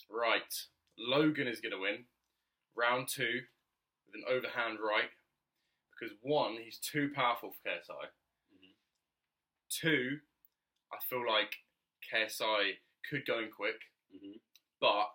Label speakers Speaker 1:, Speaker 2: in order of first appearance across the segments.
Speaker 1: Right. Logan is going to win round 2 with an overhand right because 1, he's too powerful for KSI.
Speaker 2: Mhm.
Speaker 1: 2, I feel like KSI could go in quick,
Speaker 2: Mhm.
Speaker 1: but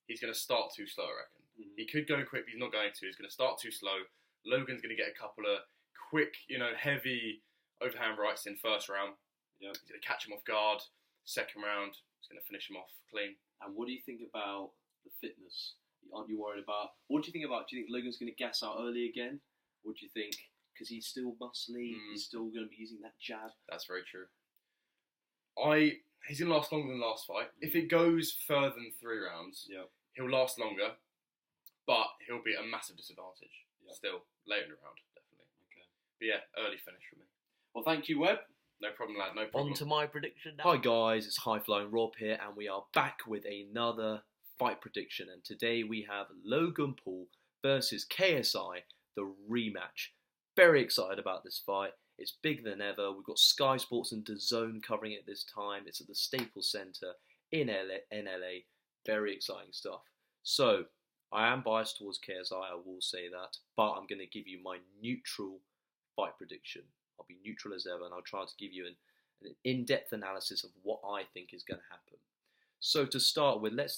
Speaker 1: he's going to start too slow, I reckon.
Speaker 2: Mhm.
Speaker 1: He could go in quick, but he's not going to. He's going to start too slow. Logan's going to get a couple of quick, heavy overhand rights in first round.
Speaker 2: Yeah.
Speaker 1: He's going to catch him off guard. Second round, he's going to finish him off clean.
Speaker 2: And what do you think about the fitness? Aren't you worried about? What do you think about? Do you think Logan's going to gas out early again? Or do you think because he's still muscly, he's still going to be using that jab?
Speaker 1: That's very true. He's going to last longer than last fight. If it goes further than 3 rounds, he'll last longer, but he'll be at a massive disadvantage. Still, later in the round, definitely.
Speaker 2: Okay.
Speaker 1: But yeah, early finish for me.
Speaker 2: Well, thank you, Webb.
Speaker 1: No problem, lad. No problem.
Speaker 3: On to my prediction now.
Speaker 2: Hi guys, it's HighFlyingRob here, and we are back with another fight prediction. And today we have Logan Paul versus KSI, the rematch. Very excited about this fight. It's bigger than ever. We've got Sky Sports and DAZN covering it this time. It's at the Staples Center in LA. Very exciting stuff. So, I am biased towards KSI, I will say that, but I'm going to give you my neutral fight prediction. I'll be neutral as ever, and I'll try to give you an in-depth analysis of what I think is going to happen. So to start with, let's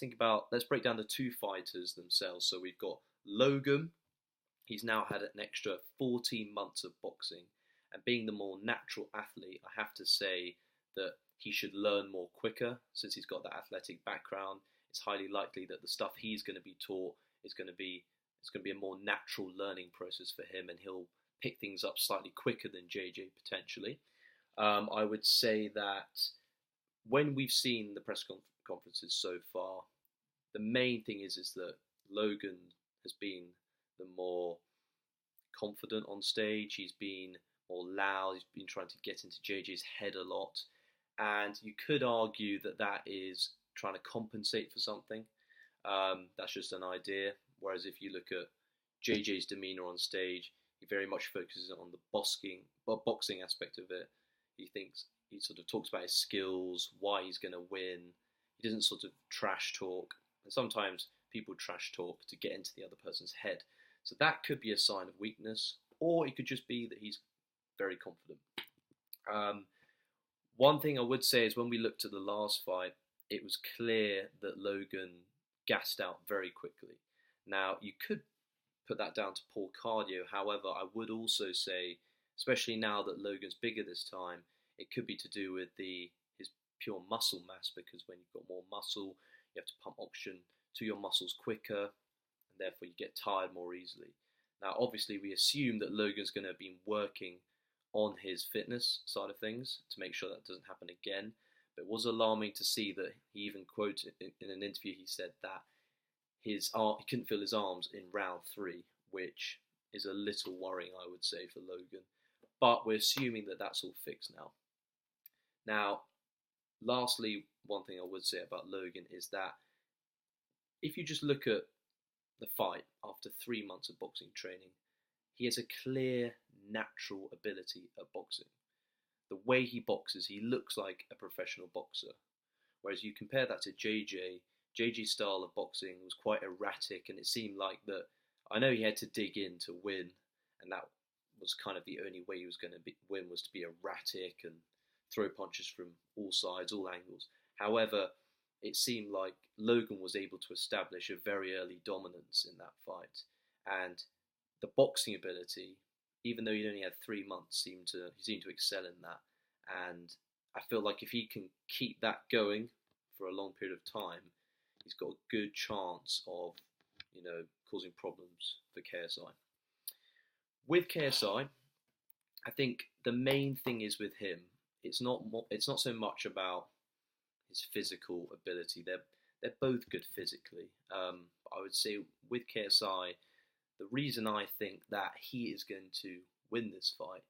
Speaker 2: break down the 2 fighters themselves. So we've got Logan. He's now had an extra 14 months of boxing, and being the more natural athlete, I have to say that he should learn more quicker since he's got that athletic background. It's highly likely that the stuff he's going to be taught is going to be a more natural learning process for him, and he'll pick things up slightly quicker than JJ potentially. I would say that when we've seen the press conferences so far, the main thing is that Logan has been the more confident on stage. He's been more loud. He's been trying to get into JJ's head a lot, and you could argue that that is trying to compensate for something. That's just an idea. Whereas if you look at JJ's demeanor on stage, he very much focuses on the boxing aspect of it. He sort of talks about his skills, why he's going to win. He doesn't sort of trash talk. And sometimes people trash talk to get into the other person's head. So that could be a sign of weakness, or it could just be that he's very confident. One thing I would say is when we looked at the last fight, it was clear that Logan gassed out very quickly. Now, you could put that down to poor cardio. However, I would also say, especially now that Logan's bigger this time, it could be to do with his pure muscle mass, because when you've got more muscle, you have to pump oxygen to your muscles quicker, and therefore you get tired more easily. Now, obviously, we assume that Logan's going to be working on his fitness side of things to make sure that doesn't happen again. But it was alarming to see that he even quoted in an interview, he said that he couldn't feel his arms in round 3, which is a little worrying, I would say, for Logan. But we're assuming that that's all fixed now. Now, lastly, one thing I would say about Logan is that if you just look at the fight after 3 months of boxing training, he has a clear natural ability at boxing. The way he boxes, he looks like a professional boxer. Whereas you compare that to JJ's style of boxing was quite erratic, and it seemed like that, I know he had to dig in to win, and that was kind of the only way he was going to win, was to be erratic and throw punches from all sides, all angles. However, it seemed like Logan was able to establish a very early dominance in that fight, and the boxing ability, even though he'd only had 3 months, he seemed to excel in that. And I feel like if he can keep that going for a long period of time, he's got a good chance of, causing problems for KSI. With KSI, I think the main thing is with him, it's not so much about his physical ability. They're both good physically. I would say with KSI, the reason I think that he is going to win this fight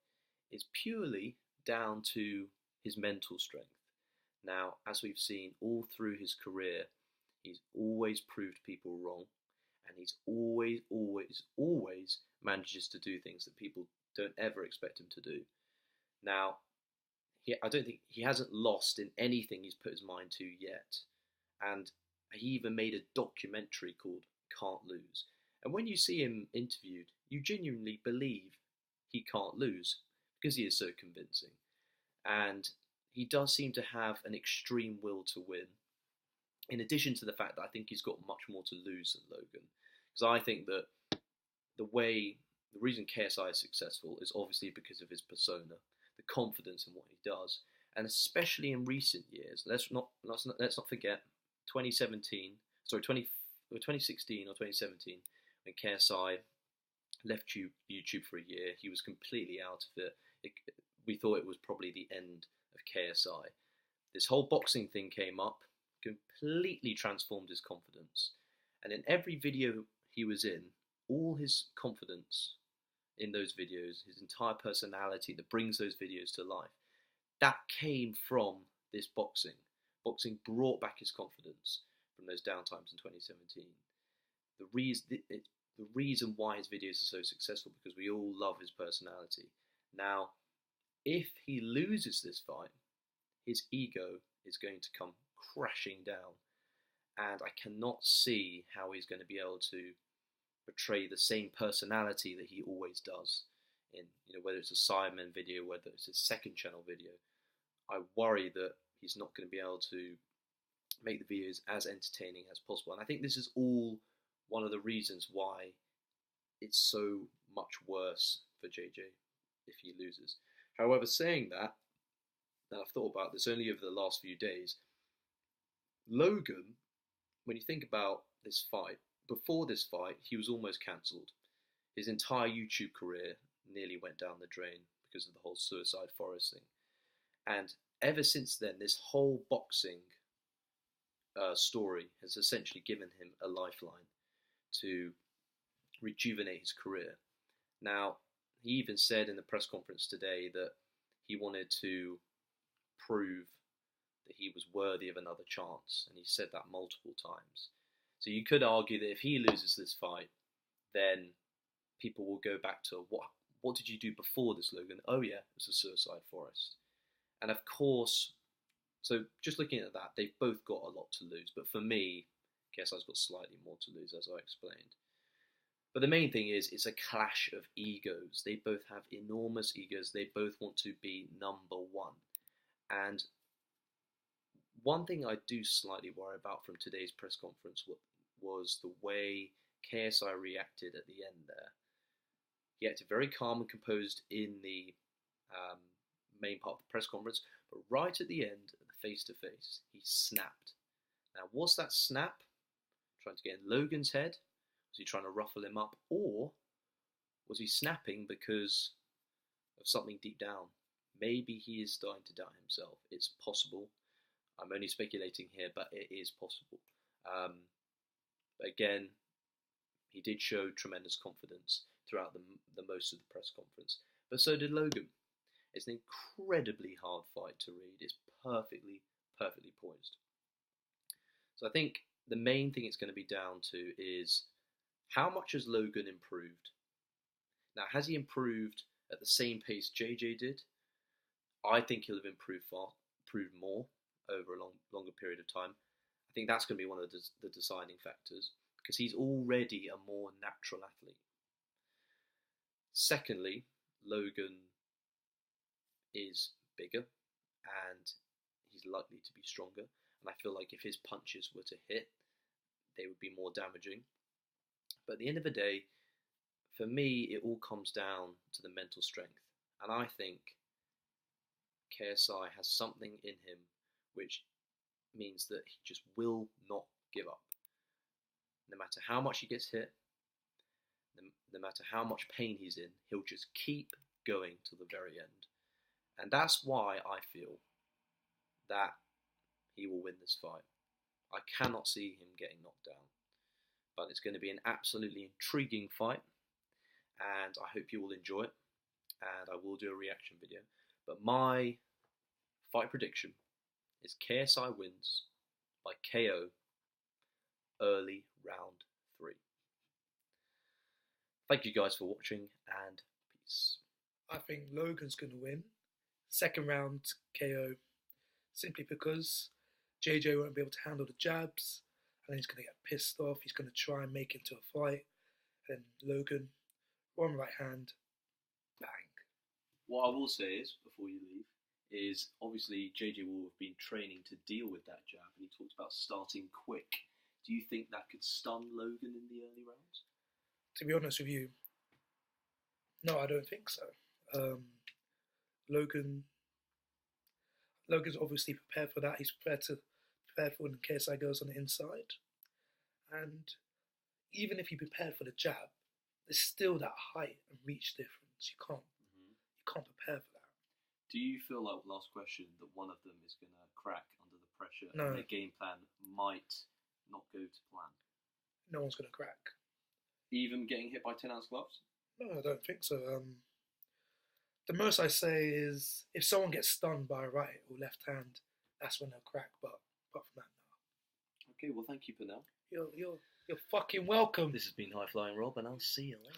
Speaker 2: is purely down to his mental strength. Now, as we've seen all through his career, he's always proved people wrong, and he's always manages to do things that people don't ever expect him to do. Now, I don't think he hasn't lost in anything he's put his mind to yet, and He even made a documentary called Can't Lose. And when you see him interviewed, you genuinely believe he can't lose because he is so convincing. And he does seem to have an extreme will to win, in addition to the fact that I think he's got much more to lose than Logan. Because I think that the reason KSI is successful is obviously because of his persona, the confidence in what he does, and especially in recent years. Let's not forget 2016 or 2017, when KSI left YouTube for a year. He was completely out of it. We thought it was probably the end of KSI. This whole boxing thing came up, completely transformed his confidence, and in every video he was in, all his confidence in those videos, his entire personality that brings those videos to life, that came from this boxing. Boxing brought back his confidence from those downtimes in 2017. The reason why his videos are so successful, because we all love his personality. Now, if he loses this fight, his ego is going to come crashing down, and I cannot see how he's going to be able to portray the same personality that he always does in, whether it's a Simon video, whether it's a second channel video. I worry that he's not going to be able to make the videos as entertaining as possible, and I think this is all one of the reasons why it's so much worse for JJ if he loses. However, saying that, and I've thought about this only over the last few days, Logan, when you think about this fight, before this fight, he was almost cancelled. His entire YouTube career nearly went down the drain because of the whole Suicide Forest thing. And ever since then, this whole boxing story has essentially given him a lifeline to rejuvenate his career. Now, he even said in the press conference today that he wanted to prove that he was worthy of another chance, and he said that multiple times. So you could argue that if he loses this fight, then people will go back to, what did you do before this, Logan? Oh yeah, it was the Suicide Forest. And of course, so just looking at that, they've both got a lot to lose. But for me, KSI's got slightly more to lose, as I explained. But the main thing is, it's a clash of egos. They both have enormous egos. They both want to be number one. And one thing I do slightly worry about from today's press conference was the way KSI reacted at the end there. He acted very calm and composed in the main part of the press conference, but right at the end, the face-to-face, he snapped. Now, was that snap trying to get in Logan's head? Was he trying to ruffle him up? Or was he snapping because of something deep down? Maybe he is starting to doubt himself. It's possible. I'm only speculating here, but it is possible. Again, he did show tremendous confidence throughout the most of the press conference. But so did Logan. It's an incredibly hard fight to read. It's perfectly poised. So I think the main thing it's going to be down to is, how much has Logan improved? Now, has he improved at the same pace JJ did? I think he'll have improved more over a longer period of time. I think that's going to be one of the deciding factors, because he's already a more natural athlete. Secondly, Logan is bigger and he's likely to be stronger, and I feel like if his punches were to hit, they would be more damaging. But at the end of the day, for me, it all comes down to the mental strength, and I think KSI has something in him which means that he just will not give up. No matter how much he gets hit, no matter how much pain he's in, he'll just keep going to the very end. And that's why I feel that he will win this fight. I cannot see him getting knocked down. But it's going to be an absolutely intriguing fight, and I hope you will enjoy it, and I will do a reaction video. But my fight prediction is KSI wins by KO early round 3. Thank you guys for watching, and peace.
Speaker 3: I think Logan's going to win. Second round KO, simply because JJ won't be able to handle the jabs. then he's going to get pissed off. He's going to try and make it into a fight. And Logan, one right hand, bang.
Speaker 2: What I will say is, before you leave, is obviously JJ will have been training to deal with that jab, and he talked about starting quick. Do you think that could stun Logan in the early rounds?
Speaker 3: To be honest with you, no, I don't think so. Logan's obviously prepared for that. He's prepared for it in case I goes on the inside. And even if he prepared for the jab, there's still that height and reach difference. You can't prepare for that.
Speaker 2: Do you feel like, last question, that one of them is going to crack under the pressure
Speaker 3: No.
Speaker 2: and their game plan might not go to plan?
Speaker 3: No one's going to crack.
Speaker 2: Even getting hit by 10-ounce gloves?
Speaker 3: No, I don't think so. The most I say is if someone gets stunned by a right or left hand, that's when they'll crack. But apart from that, no.
Speaker 2: Okay, well, thank you, Pernell.
Speaker 3: You're fucking welcome.
Speaker 2: This has been High Flying Rob, and I'll see you later.